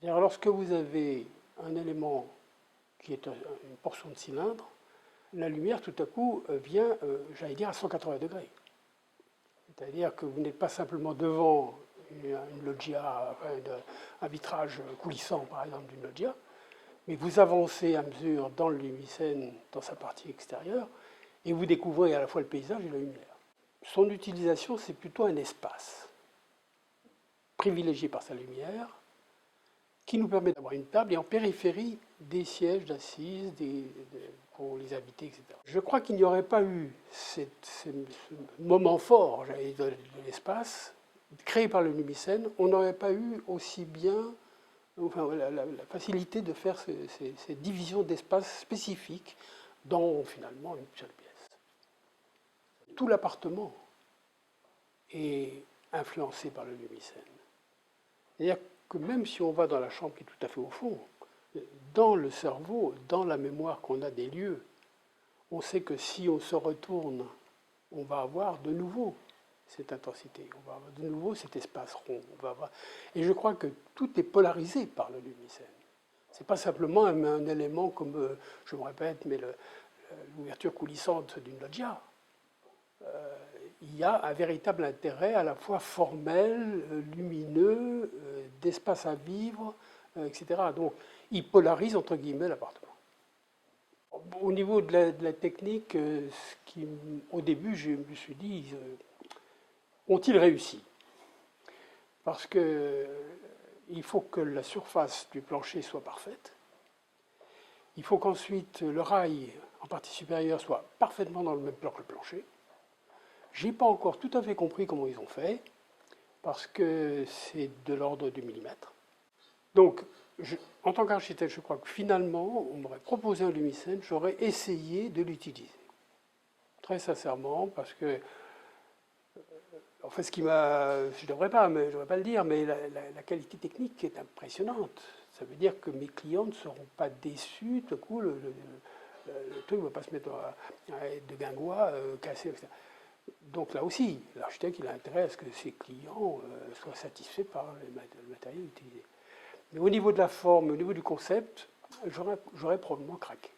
Et alors, lorsque vous avez un élément qui est une portion de cylindre, la lumière, tout à coup, vient, j'allais dire, à 180 degrés. C'est-à-dire que vous n'êtes pas simplement devant une loggia, enfin, un vitrage coulissant, par exemple, d'une loggia, mais vous avancez à mesure dans le lumicène, dans sa partie extérieure, et vous découvrez à la fois le paysage et la lumière. Son utilisation, c'est plutôt un espace privilégié par sa lumière, qui nous permet d'avoir une table et en périphérie des sièges d'assises pour les invités, etc. Je crois qu'il n'y aurait pas eu ce moment fort de l'espace créé par le lumicène, on n'aurait pas eu aussi bien la facilité de faire ces divisions d'espace spécifiques dans finalement une seule pièce. Tout l'appartement est influencé par le lumicène. C'est-à-dire que même si on va dans la chambre qui est tout à fait au fond, dans le cerveau, dans la mémoire qu'on a des lieux, on sait que si on se retourne, on va avoir de nouveau cette intensité, on va avoir de nouveau cet espace rond. Et je crois que tout est polarisé par le lumicène. Ce n'est pas simplement un élément comme, je me répète, mais l'ouverture coulissante d'une loggia. Il y a un véritable intérêt à la fois formel, lumineux, d'espace à vivre, etc. Donc, il polarise, entre guillemets, l'appartement. Au niveau de la technique, au début, je me suis dit, ont-ils réussi? Parce que il faut que la surface du plancher soit parfaite. Il faut qu'ensuite le rail, en partie supérieure, soit parfaitement dans le même plan que le plancher. Je n'ai pas encore tout à fait compris comment ils ont fait, parce que c'est de l'ordre du millimètre. Donc, en tant qu'architecte, je crois que finalement, on m'aurait proposé un lumicène, j'aurais essayé de l'utiliser. Très sincèrement, parce que, en fait, ce qui m'a, je ne devrais pas le dire, mais la qualité technique est impressionnante. Ça veut dire que mes clients ne seront pas déçus, tout à coup, le truc ne va pas se mettre de guingois, cassé, etc. Donc là aussi, l'architecte il a intérêt à ce que ses clients soient satisfaits par le matériel utilisé. Mais au niveau de la forme, au niveau du concept, j'aurais probablement craqué.